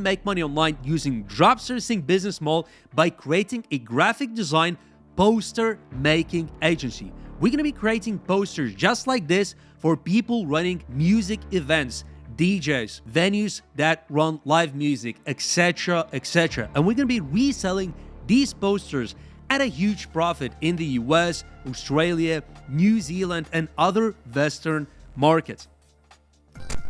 make money online using dropservicing business model by creating a graphic design poster making agency. We're gonna be creating posters just like this for people running music events, DJs, venues that run live music, etc., etc. And we're gonna be reselling these posters at a huge profit in the US, Australia, New Zealand, and other Western markets.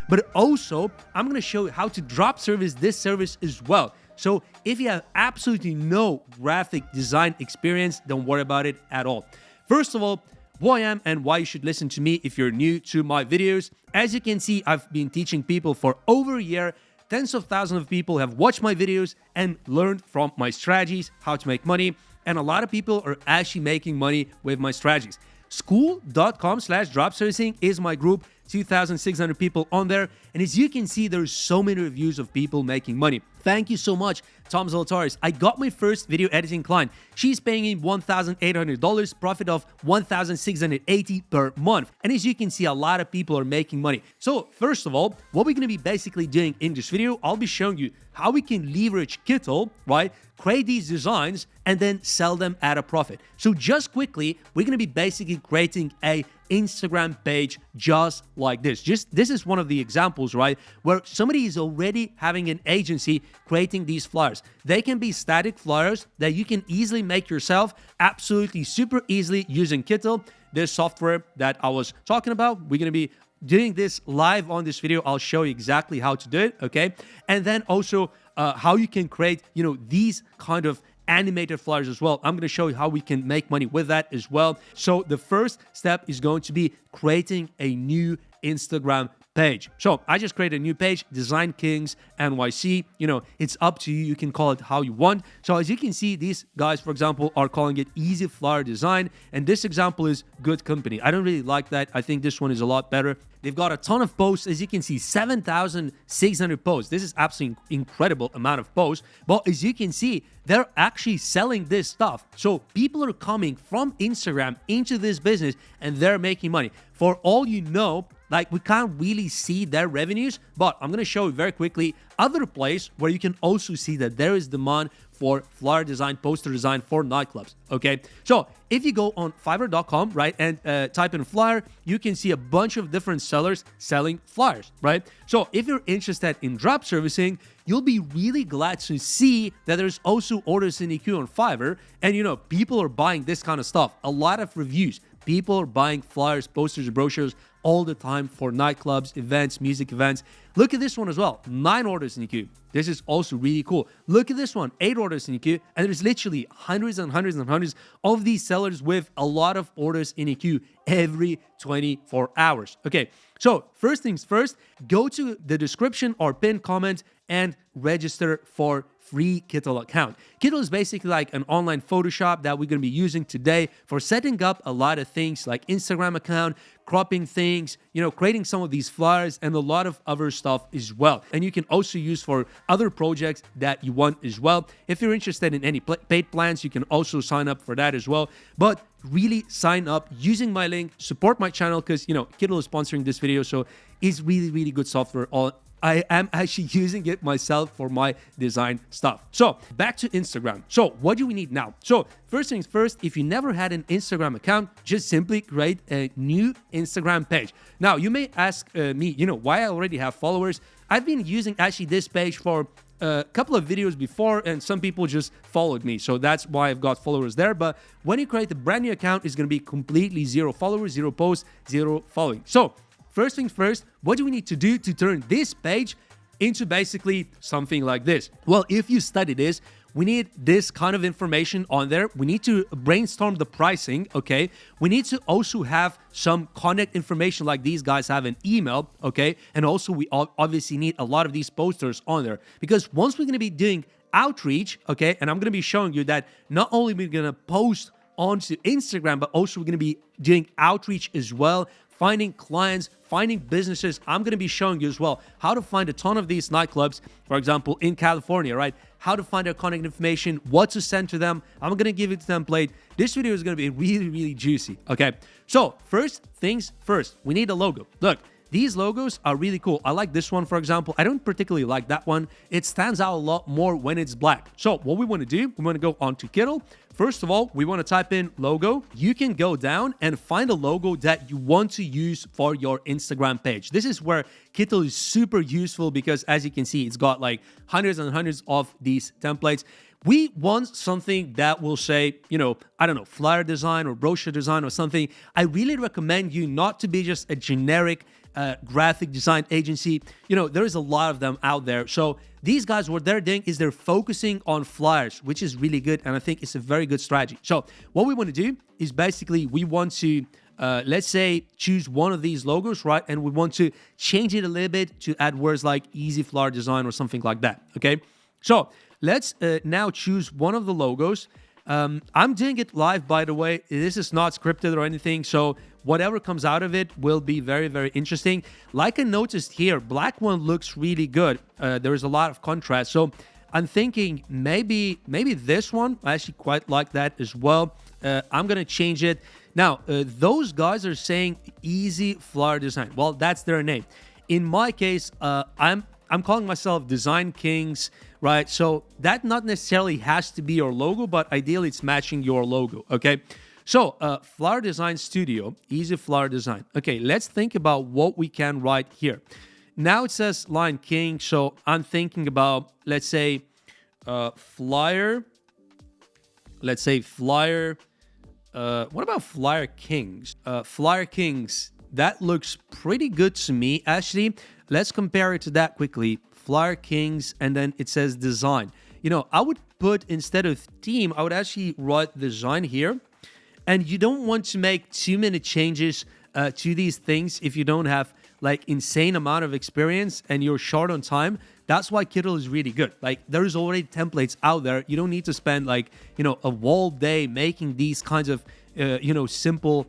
But also, I'm going to show you how to drop service this service as well. So if you have absolutely no graphic design experience, don't worry about it at all. First of all, who I am and why you should listen to me if you're new to my videos. As you can see, I've been teaching people for over a year. Tens of thousands of people have watched my videos and learned from my strategies, how to make money. And a lot of people are actually making money with my strategies. School.com/dropservicing is my group, 2,600 people on there. And as you can see, there's so many reviews of people making money. Thank you so much, Tom Zalatoris. I got my first video editing client. She's paying me $1,800, profit of $1,680 per month. And as you can see, a lot of people are making money. So first of all, what we're going to be basically doing in this video, I'll be showing you how we can leverage Kittle, right? Create these designs and then sell them at a profit. So just quickly, we're going to be basically creating a Instagram page just like this. This is one of the examples, right? Where somebody is already having an agency creating these flyers. They can be static flyers that you can easily make yourself, absolutely super easily using Kittle, this software that I was talking about. We're going to be doing this live on this video. I'll show you exactly how to do it, okay? And then also how you can create, these kind of animated flyers as well. I'm going to show you how we can make money with that as well. So the first step is going to be creating a new Instagram page. So I just created a new page, Design Kings NYC. It's up to you. You can call it how you want. So as you can see, these guys, for example, are calling it Easy Flyer Design. And this example is Good Company. I don't really like that. I think this one is a lot better. They've got a ton of posts. As you can see, 7,600 posts. This is absolutely incredible amount of posts. But as you can see, they're actually selling this stuff. So people are coming from Instagram into this business and they're making money. For all you know, we can't really see their revenues, but I'm going to show you very quickly other place where you can also see that there is demand for flyer design, poster design for nightclubs, okay? So if you go on Fiverr.com, right, and type in flyer, you can see a bunch of different sellers selling flyers, right? So if you're interested in drop servicing, you'll be really glad to see that there's also orders in the queue on Fiverr, and people are buying this kind of stuff. A lot of reviews. People are buying flyers, posters, brochures all the time for nightclubs, events, music events. Look at this one as well. 9 orders in the queue. This is also really cool. Look at this one. 8 orders in the queue. And there's literally hundreds and hundreds and hundreds of these sellers with a lot of orders in the queue every 24 hours. Okay, so first things first, go to the description or pinned comment and register for free Kittle account. Kittle is basically like an online Photoshop that we're going to be using today for setting up a lot of things like Instagram account, cropping things, creating some of these flyers and a lot of other stuff as well. And you can also use for other projects that you want as well. If you're interested in any paid plans, you can also sign up for that as well. But really sign up using my link, support my channel because, Kittle is sponsoring this video. So it's really, really good software. I am actually using it myself for my design stuff. So back to Instagram. So what do we need now? So first things first, if you never had an Instagram account, just simply create a new Instagram page. Now you may ask me, why I already have followers. I've been using actually this page for a couple of videos before and some people just followed me. So that's why I've got followers there. But when you create a brand new account, it's going to be completely 0 followers, 0 posts, 0 following. So first things first, what do we need to do to turn this page into basically something like this? Well, if you study this, we need this kind of information on there. We need to brainstorm the pricing, okay? We need to also have some contact information like these guys have an email, okay? And also we obviously need a lot of these posters on there because once we're going to be doing outreach, okay? And I'm going to be showing you that not only we're going to post onto Instagram, but also we're going to be doing outreach as well, finding clients, finding businesses. I'm going to be showing you as well how to find a ton of these nightclubs, for example, in California, right? How to find their contact information, what to send to them. I'm going to give you the template. This video is going to be really, really juicy, okay? So first things first, we need a logo. Look, these logos are really cool. I like this one, for example. I don't particularly like that one. It stands out a lot more when it's black. So what we want to do, we want to go onto Kittle. First of all, we want to type in logo. You can go down and find a logo that you want to use for your Instagram page. This is where Kittle is super useful because, as you can see, it's got like hundreds and hundreds of these templates. We want something that will say, I don't know, flyer design or brochure design or something. I really recommend you not to be just a generic graphic design agency. There is a lot of them out there. So these guys, what they're doing is they're focusing on flyers, which is really good. And I think it's a very good strategy. So what we want to do is basically we want to, let's say, choose one of these logos, right? And we want to change it a little bit to add words like easy flyer design or something like that. Okay. So let's now choose one of the logos. I'm doing it live, by the way. This is not scripted or anything. So whatever comes out of it will be very, very interesting. Like I noticed here, black one looks really good. There is a lot of contrast. So I'm thinking maybe this one. I actually quite like that as well. I'm going to change it. Now, those guys are saying easy flyer design. Well, that's their name. In my case, I'm calling myself Design Kings, right? So that not necessarily has to be your logo, but ideally it's matching your logo, okay? So flyer design studio, easy flyer design. Okay, let's think about what we can write here. Now it says Line King, so I'm thinking about, let's say, flyer. Let's say flyer. What about Flyer Kings? Flyer Kings, that looks pretty good to me. Actually, let's compare it to that quickly. Flyer Kings, and then it says design. I would put, instead of theme, I would actually write design here. And you don't want to make too many changes to these things if you don't have like insane amount of experience and you're short on time. That's why Kittle is really good. Like there's already templates out there. You don't need to spend like, a whole day making these kinds of, simple,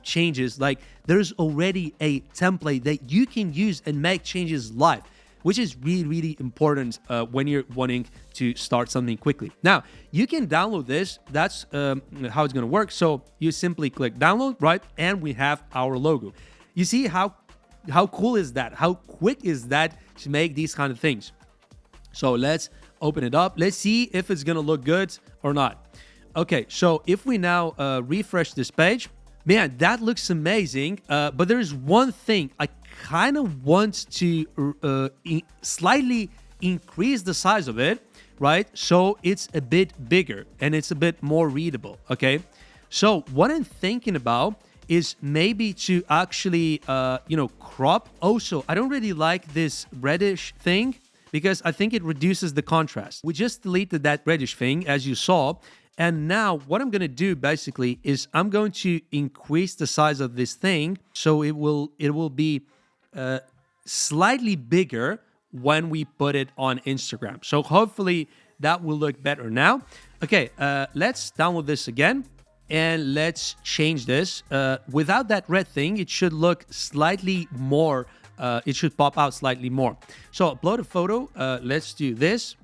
changes. Like there's already a template that you can use and make changes live, which is really, really important when you're wanting to start something quickly. Now, you can download this. That's how it's going to work. So you simply click download, right? And we have our logo. You see how cool is that? How quick is that to make these kind of things? So let's open it up. Let's see if it's going to look good or not. Okay, so if we now refresh this page, man, that looks amazing. But there's one thing I kind of want to slightly increase the size of it, right? So it's a bit bigger and it's a bit more readable, okay? So what I'm thinking about is maybe to actually, crop. Also, I don't really like this reddish thing because I think it reduces the contrast. We just deleted that reddish thing, as you saw. And now what I'm going to do basically is I'm going to increase the size of this thing so it will be slightly bigger when we put it on Instagram. So hopefully that will look better now. Okay, let's download this again and let's change this. Without that red thing, it should look slightly more, it should pop out slightly more. So upload a photo. Let's do this.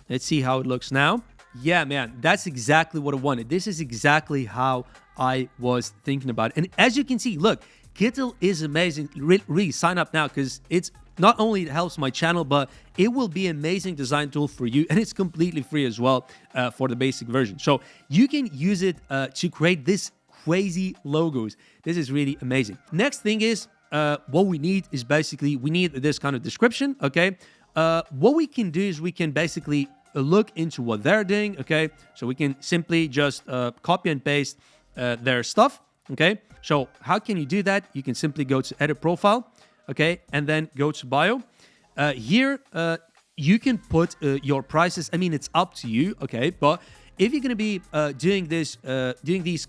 Let's see how it looks now. Yeah, man, that's exactly what I wanted. This is exactly how I was thinking about it. And as you can see, look, Kittle is amazing. Really sign up now because it's not only it helps my channel, but it will be an amazing design tool for you. And it's completely free as well for the basic version. So you can use it to create this crazy logos. This is really amazing. Next thing is what we need is basically we need this kind of description. Okay. What we can do is we can basically look into what they're doing. Okay. So we can simply just copy and paste their stuff. Okay. So how can you do that? You can simply go to edit profile. Okay. And then go to bio. Here, you can put your prices. I mean, it's up to you. Okay. But if you're going to be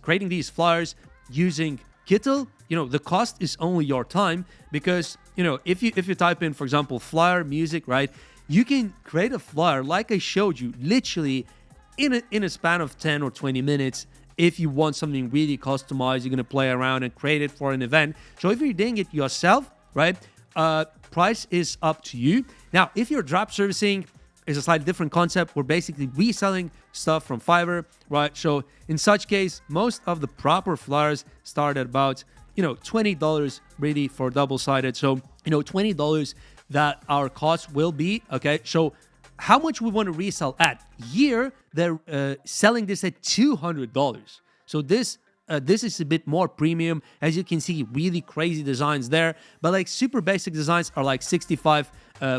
creating these flyers using Kittle, the cost is only your time because, if you type in, for example, flyer music, right? You can create a flyer like I showed you, literally in a span of 10 or 20 minutes. If you want something really customized, you're going to play around and create it for an event. So if you're doing it yourself, right, price is up to you. Now, if you're drop servicing, it's a slightly different concept. We're basically reselling stuff from Fiverr, right? So in such case, most of the proper flyers start at about, $20 really for double-sided. So, $20 that our cost will be, okay? So how much we want to resell at? Here, they're selling this at $200. So this is a bit more premium. As you can see, really crazy designs there. But like super basic designs are like 65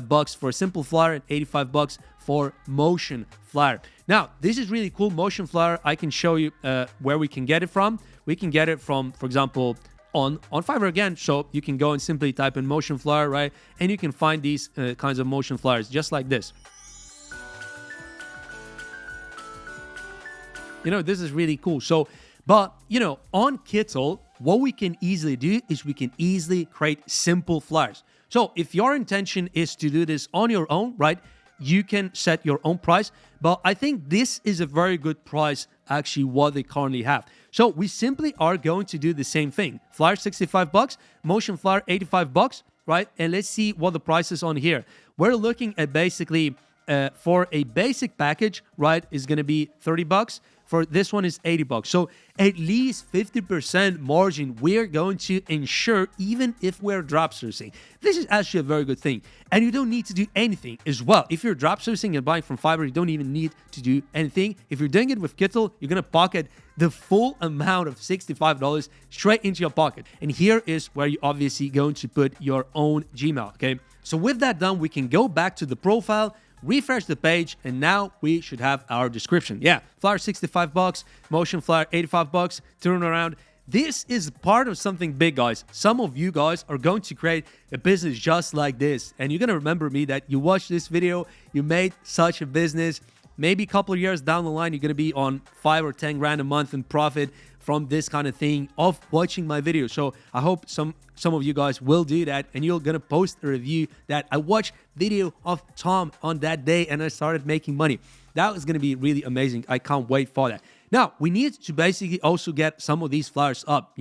bucks for a simple flyer and 85 bucks for motion flyer. Now, this is really cool. Motion flyer, I can show you where we can get it from. We can get it from, for example, on Fiverr again. So you can go and simply type in motion flyer, right? And you can find these kinds of motion flyers just like this. This is really cool. So, but, on Kittle, what we can easily do is we can easily create simple flyers. So if your intention is to do this on your own, right, you can set your own price. But I think this is a very good price, actually, what they currently have. So we simply are going to do the same thing. Flyer 65 bucks, motion flyer 85 bucks, right? And let's see what the price is on here. We're looking at basically for a basic package, right, is going to be 30 bucks. For this one is 80 bucks. So at least 50% margin we're going to ensure even if we're drop sourcing. This is actually a very good thing. And you don't need to do anything as well. If you're drop sourcing and buying from Fiverr, you don't even need to do anything. If you're doing it with Kittle, you're going to pocket the full amount of $65 straight into your pocket. And here is where you're obviously going to put your own Gmail, okay? So with that done, we can go back to the profile, refresh the page, and now we should have our description. Yeah, flyer 65 bucks, motion flyer 85 bucks, turn around. This is part of something big, guys. Some of you guys are going to create a business just like this. And you're going to remember me that you watched this video, you made such a business. Maybe a couple of years down the line, you're going to be on 5 or 10 grand a month in profit from this kind of thing of watching my video. So I hope some of you guys will do that, and you're gonna post a review that I watched video of Tom on that day and I started making money. That was gonna be really amazing. I can't wait for that. Now, we need to basically also get some of these flyers up.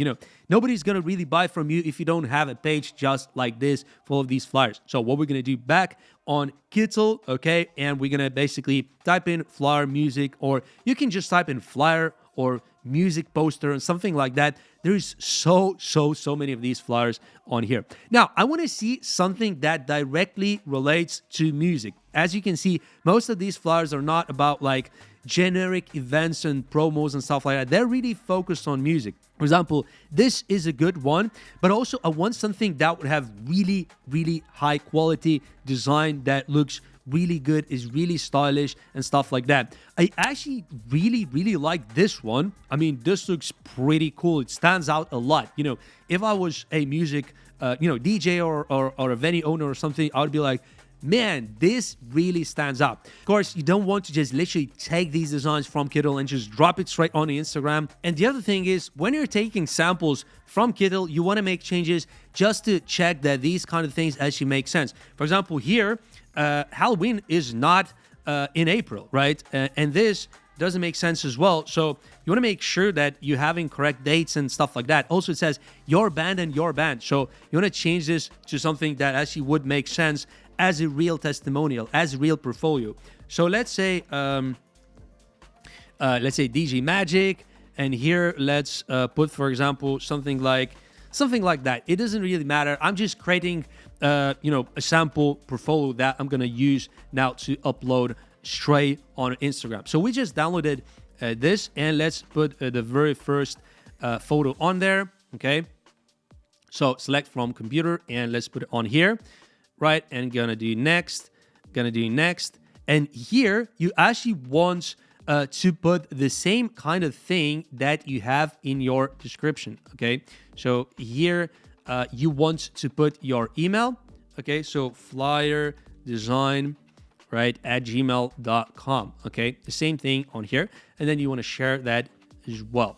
Nobody's gonna really buy from you if you don't have a page just like this full of these flyers. So what we're gonna do back on Kittle, okay, and we're gonna basically type in flyer music, or you can just type in flyer or music poster and something like that. There's so many of these flyers on here. Now, I want to see something that directly relates to music. As you can see, most of these flyers are not about like generic events and promos and stuff like that. They're really focused on music. For example, this is a good one, but also I want something that would have really high quality design that looks really good, is really stylish and stuff like that. I actually really like this one. I mean, this looks pretty cool. It stands out a lot. If I was a music DJ or a venue owner or something, I would be like, man, this really stands out. Of course, you don't want to just literally take these designs from Kittle and just drop it straight on the Instagram. And the other thing is, when you're taking samples from Kittle, you want to make changes just to check that these kind of things actually make sense. For example, here, Halloween is not in April, right? And this doesn't make sense as well. So you want to make sure that you're having correct dates and stuff like that. Also, it says your band and your band. So you want to change this to something that actually would make sense as a real testimonial, as a real portfolio. So let's say DJ Magic, and here let's put, for example, something like that. It doesn't really matter. I'm just creating a sample portfolio that I'm gonna use now to upload straight on Instagram. So we just downloaded this, and let's put the very first photo on there. Okay, so select from computer and let's put it on here, right? And gonna do next, and here you actually want to put the same kind of thing that you have in your description. Okay, so here you want to put your email. Okay, so flyer design, right, at gmail.com. Okay, the same thing on here, and then you want to share that as well.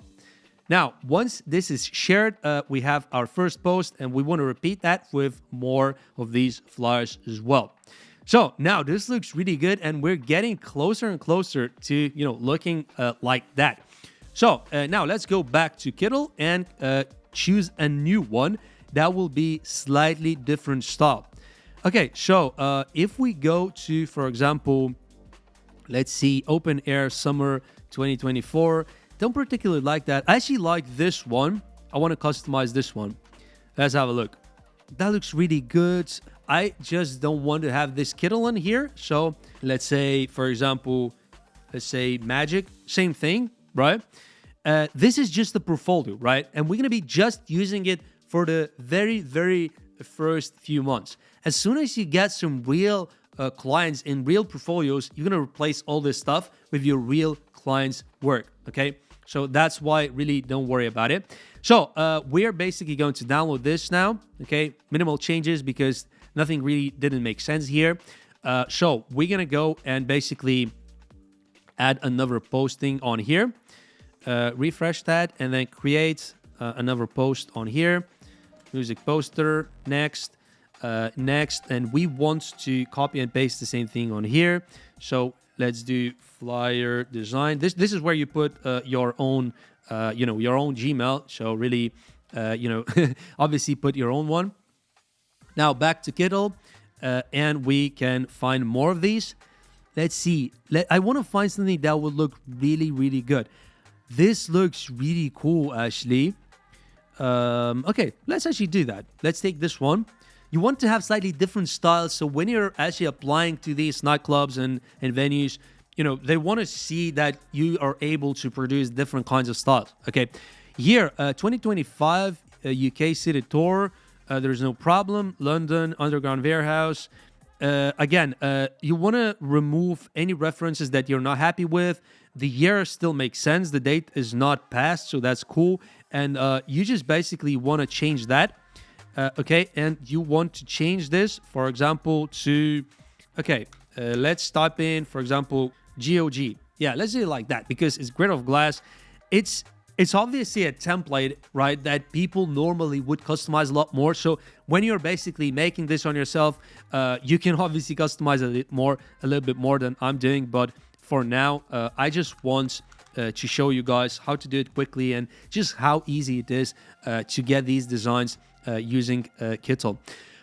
Now, once this is shared, we have our first post, and we want to repeat that with more of these flyers as well. So now this looks really good, and we're getting closer and closer to looking like that. So now let's go back to Kittle and choose a new one that will be slightly different style. Okay, so if we go to, for example, let's see, open air summer 2024. Don't particularly like that. I actually like this one. I want to customize this one. Let's have a look. That looks really good. I just don't want to have this Kittle in here. So let's say, for example, let's say magic, same thing, right? This is just the portfolio, right? And we're going to be just using it for the very, very first few months. As soon as you get some real clients in real portfolios, you're going to replace all this stuff with your real clients' work, okay? So that's why really don't worry about it. So we're basically going to download this now, okay? Minimal changes because nothing really didn't make sense here. So we're going to go and basically add another posting on here. Refresh that and then create another post on here. Music poster, next, and we want to copy and paste the same thing on here. So let's do flyer design. This is where you put your own, your own Gmail. So really, obviously put your own one. Now back to Kittle, and we can find more of these. Let's see. I want to find something that would look really, really good. This looks really cool, actually. Okay, let's actually do that. Let's take this one. You want to have slightly different styles. So when you're actually applying to these nightclubs and venues, they want to see that you are able to produce different kinds of styles. Okay, here, 2025 UK City Tour. There's no problem. London Underground Warehouse. Again, you want to remove any references that you're not happy with. The year still makes sense. The date is not passed, so that's cool. And you just basically want to change that. Okay, and you want to change this, for example, to, okay, let's type in, for example, GOG. Yeah, let's do it like that because it's grid of glass. It's obviously a template, right, that people normally would customize a lot more. So when you're basically making this on yourself, you can obviously customize a little bit more than I'm doing. But for now, I just want to show you guys how to do it quickly and just how easy it is to get these designs using Kittle.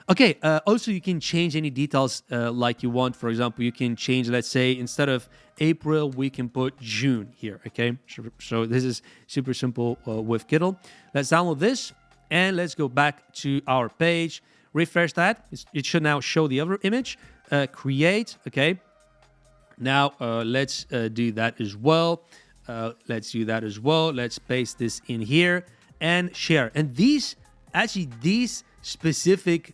Okay, also you can change any details like you want. For example, you can change, let's say, instead of April, we can put June here, okay? So this is super simple with Kittle. Let's download this, and let's go back to our page. Refresh that. It should now show the other image. Create, okay? Now, let's do that as well. Let's paste this in here and share. And these specific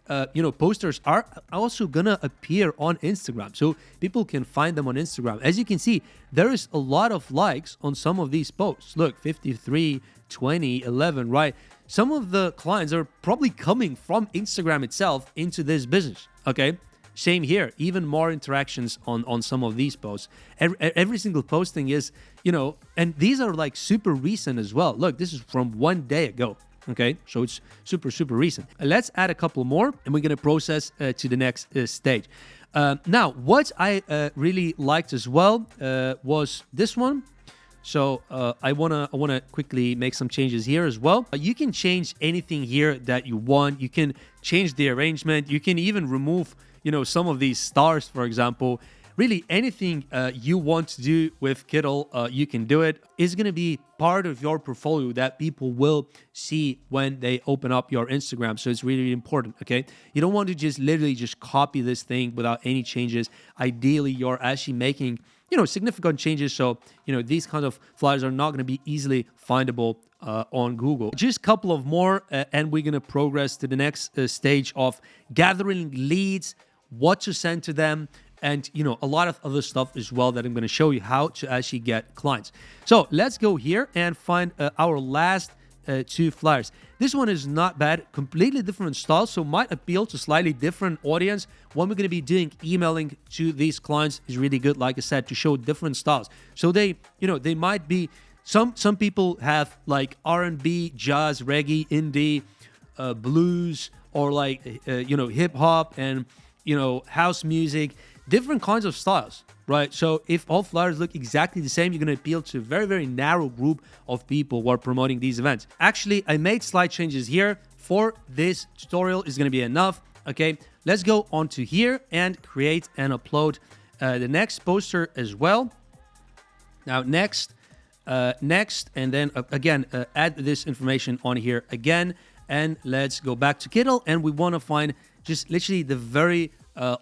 posters are also gonna appear on Instagram, so people can find them on Instagram. As you can see, there is a lot of likes on some of these posts. Look, 53, 20, 11, right? Some of the clients are probably coming from Instagram itself into this business. Okay, same here. Even more interactions on some of these posts. Every single posting is, and these are like super recent as well. Look, this is from 1 day ago. Okay, so it's super, super recent. Let's add a couple more, and we're going to process to the next stage. Now, what I really liked as well was this one. So I wanna quickly make some changes here as well. You can change anything here that you want. You can change the arrangement. You can even remove, some of these stars, for example. Really, anything you want to do with Kittle, you can do it. It's going to be part of your portfolio that people will see when they open up your Instagram. So it's really, really important, okay? You don't want to just literally just copy this thing without any changes. Ideally, you're actually making, significant changes. So, these kinds of flyers are not going to be easily findable on Google. Just a couple of more, and we're going to progress to the next stage of gathering leads, what to send to them, and a lot of other stuff as well that I'm going to show you how to actually get clients. So let's go here and find our last two flyers. This one is not bad, completely different style, so might appeal to slightly different audience. What we're going to be doing, emailing to these clients, is really good, like I said, to show different styles. So they might be, some people have like R&B, jazz, reggae, indie, blues, or like hip hop and house music. Different kinds of styles, right? So if all flyers look exactly the same, you're going to appeal to a very, very narrow group of people who are promoting these events. Actually, I made slight changes here. For this tutorial is going to be enough. Okay, let's go onto here and create and upload the next poster as well. Now, next, Next, and then again, add this information on here again. And let's go back to Kittle. And we want to find just literally the very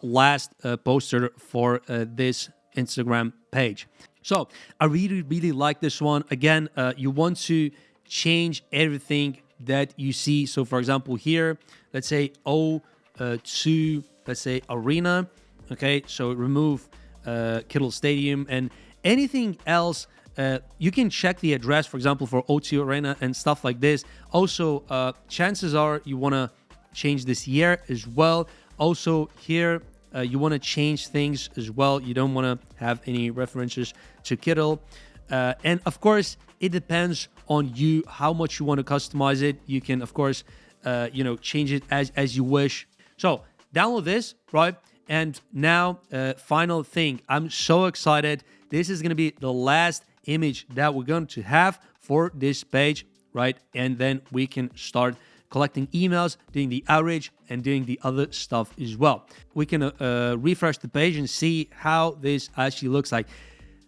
last poster for this Instagram page. So I really, really like this one. Again, you want to change everything that you see. So for example, here, let's say O2, let's say Arena. Okay, so remove Kittle Stadium and anything else. You can check the address, for example, for O2 Arena and stuff like this. Also, chances are you want to change this year as well. Also here, you want to change things as well. You don't want to have any references to Kittle. And of course, it depends on you how much you want to customize it. You can, of course, change it as you wish. So download this, right? And now, final thing. I'm so excited. This is going to be the last image that we're going to have for this page, right? And then we can start collecting emails, doing the outreach, and doing the other stuff as well. We can refresh the page and see how this actually looks like.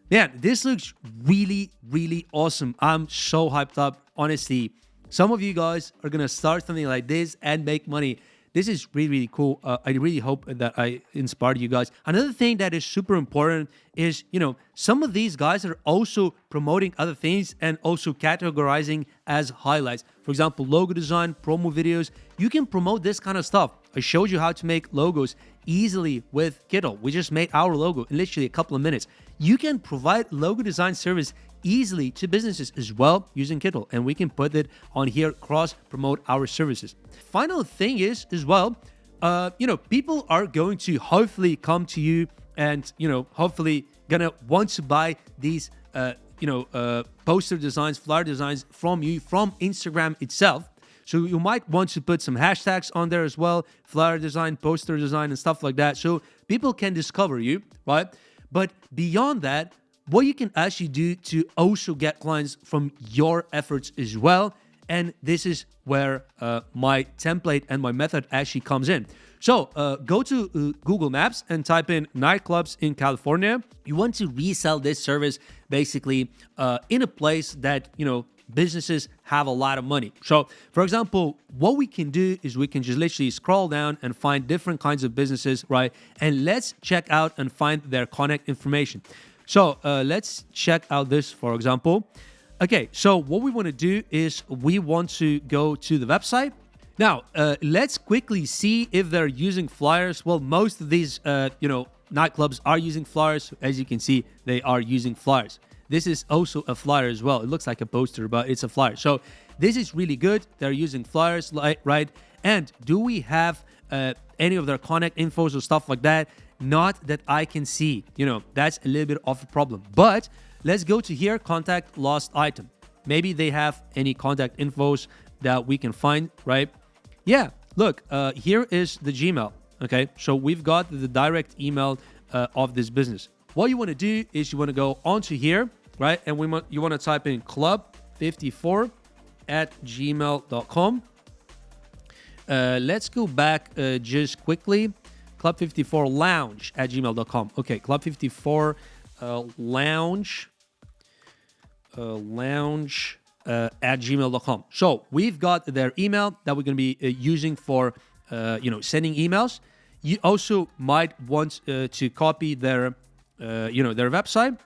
Man, this looks really, really awesome. I'm so hyped up. Honestly, some of you guys are going to start something like this and make money. This is really, really cool. I really hope that I inspired you guys. Another thing that is super important is, some of these guys are also promoting other things and also categorizing as highlights. For example, logo design, promo videos. You can promote this kind of stuff. I showed you how to make logos easily with Kittle. We just made our logo in literally a couple of minutes. You can provide logo design service easily to businesses as well using Kittle, and we can put it on here, cross promote our services. Final thing is as well, people are going to hopefully come to you and hopefully gonna want to buy these poster designs, flyer designs from you from Instagram itself. So you might want to put some hashtags on there as well, flyer design, poster design, and stuff like that, so people can discover you, right? But beyond that, what you can actually do to also get clients from your efforts as well. And this is where my template and my method actually comes in. So go to Google Maps and type in nightclubs in California. You want to resell this service basically in a place that, businesses have a lot of money. So for example, what we can do is we can just literally scroll down and find different kinds of businesses, right? And let's check out and find their contact information. So let's check out this, for example. Okay, so what we want to do is we want to go to the website. Now, let's quickly see if they're using flyers. Well, most of these, nightclubs are using flyers. As you can see, they are using flyers. This is also a flyer as well. It looks like a poster, but it's a flyer. So this is really good. They're using flyers, right? And do we have any of their contact infos or stuff like that? Not that I can see. That's a little bit of a problem. But let's go to here, contact lost item. Maybe they have any contact infos that we can find, right? Yeah, look, here is the Gmail. Okay, so we've got the direct email of this business. What you want to do is you want to go onto here, right? And you want to type in club54@gmail.com. Let's go back just quickly. club54lounge@gmail.com. Okay, club54 lounge at gmail.com. So we've got their email that we're going to be using for sending emails. You also might want to copy their their website,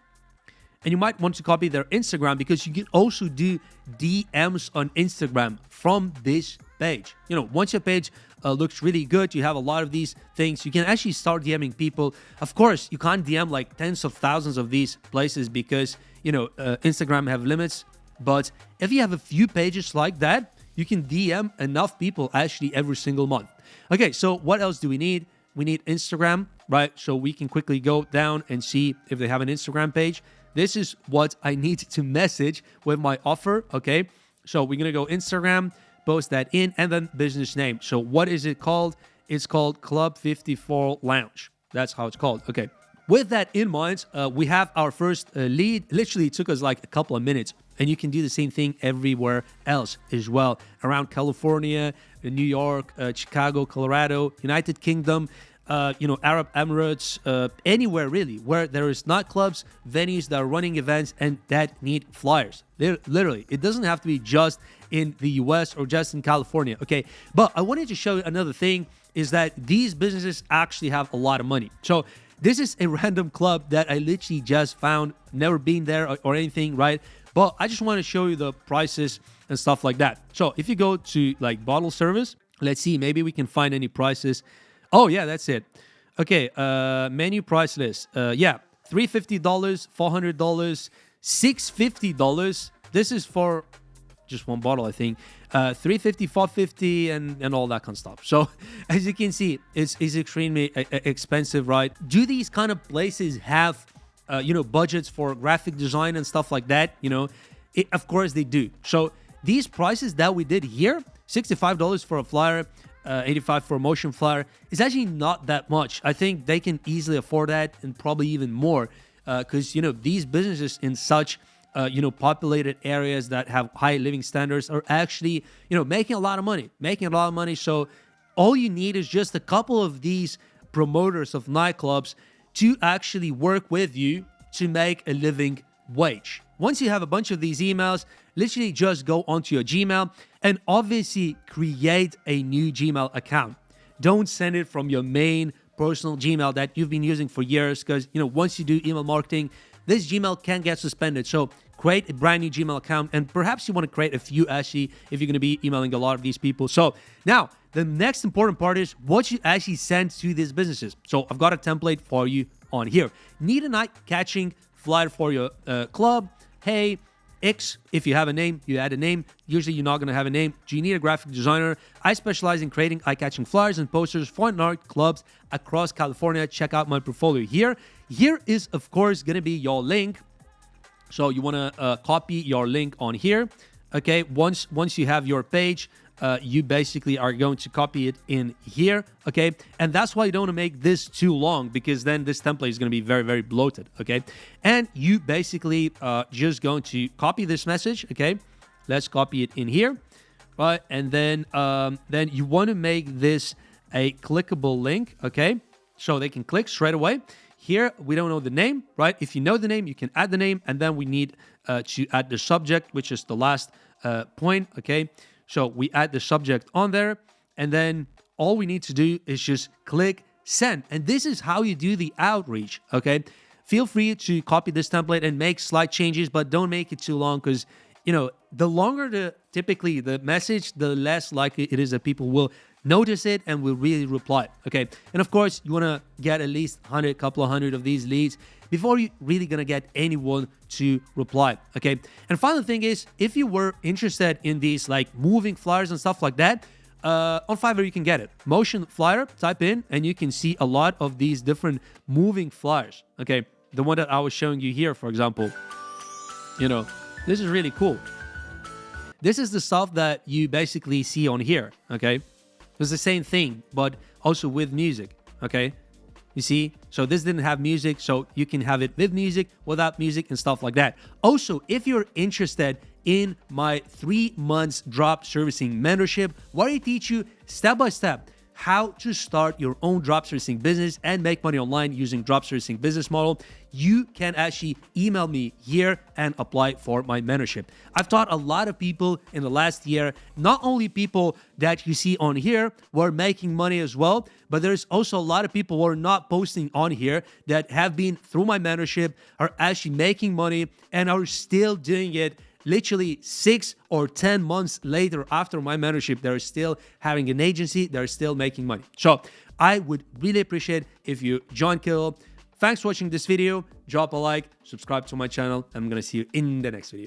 and you might want to copy their Instagram, because you can also do DMs on Instagram from this page. Once your page looks really good, you have a lot of these things, you can actually start DMing people. Of course, you can't DM like tens of thousands of these places because, Instagram have limits. But if you have a few pages like that, you can DM enough people actually every single month. Okay, so what else do we need? We need Instagram, right? So we can quickly go down and see if they have an Instagram page. This is what I need to message with my offer, okay? So we're going to go Instagram, post that in, and then business name. So what is it called? It's called Club 54 Lounge. That's how it's called. Okay. With that in mind, we have our first lead. Literally, it took us like a couple of minutes. And you can do the same thing everywhere else as well. Around California, New York, Chicago, Colorado, United Kingdom. Arab Emirates, anywhere really, where there is nightclubs, venues that are running events and that need flyers. Literally, it doesn't have to be just in the US or just in California, okay? But I wanted to show you another thing is that these businesses actually have a lot of money. So this is a random club that I literally just found, never been there or anything, right? But I just want to show you the prices and stuff like that. So if you go to like bottle service, let's see, maybe we can find any prices. Oh yeah, that's it. Okay, menu price list. Yeah, $350, $400, $650. This is for just one bottle, I think. $350, $450, and all that kind of stuff. So as you can see, it's extremely expensive, right? Do these kind of places have budgets for graphic design and stuff like that? Of course they do. So these prices that we did here, $65 for a flyer, $85 for a motion flyer, is actually not that much. I think they can easily afford that and probably even more because, these businesses in such, populated areas that have high living standards are actually, making a lot of money. So all you need is just a couple of these promoters of nightclubs to actually work with you to make a living wage. Once you have a bunch of these emails, literally just go onto your Gmail and obviously create a new Gmail account. Don't send it from your main personal Gmail that you've been using for years because, once you do email marketing, this Gmail can get suspended. So create a brand new Gmail account, and perhaps you want to create a few actually if you're going to be emailing a lot of these people. So now the next important part is what you actually send to these businesses. So I've got a template for you on here. Need a eye-catching flyer for your club. Hey, X, if you have a name, you add a name. Usually you're not going to have a name. Do you need a graphic designer? I specialize in creating eye-catching flyers and posters for night clubs across California. Check out my portfolio here. Here is, of course, going to be your link. So you want to copy your link on here. Okay, once you have your page, you basically are going to copy it in here, okay? And that's why you don't want to make this too long because then this template is going to be very, very bloated, okay? And you basically just going to copy this message, okay? Let's copy it in here, right? And then you want to make this a clickable link, okay? So they can click straight away. Here, we don't know the name, right? If you know the name, you can add the name, and then we need to add the subject, which is the last point, okay? So we add the subject on there, and then all we need to do is just click send. And this is how you do the outreach, okay? Feel free to copy this template and make slight changes, but don't make it too long because, the longer typically the message, the less likely it is that people will notice it and will really reply, okay? And of course, you want to get at least couple of hundred of these leads before you're really going to get anyone to reply, okay? And final thing is, if you were interested in these like moving flyers and stuff like that, on Fiverr you can get it. Motion flyer, type in, and you can see a lot of these different moving flyers, okay? The one that I was showing you here, for example, this is really cool. This is the stuff that you basically see on here, okay? It's the same thing, but also with music, okay? You see? So this didn't have music, so you can have it with music, without music, and stuff like that. Also, if you're interested in my 3 months drop servicing mentorship, where I teach you step by step how to start your own drop servicing business and make money online using drop servicing business model, you can actually email me here and apply for my mentorship. I've taught a lot of people in the last year, not only people that you see on here were making money as well, but there's also a lot of people who are not posting on here that have been through my mentorship, are actually making money and are still doing it literally 6 or 10 months later after my mentorship. They're still having an agency, they're still making money. So I would really appreciate if you join Kirill. Thanks for watching this video. Drop a like, subscribe to my channel, and I'm gonna see you in the next video.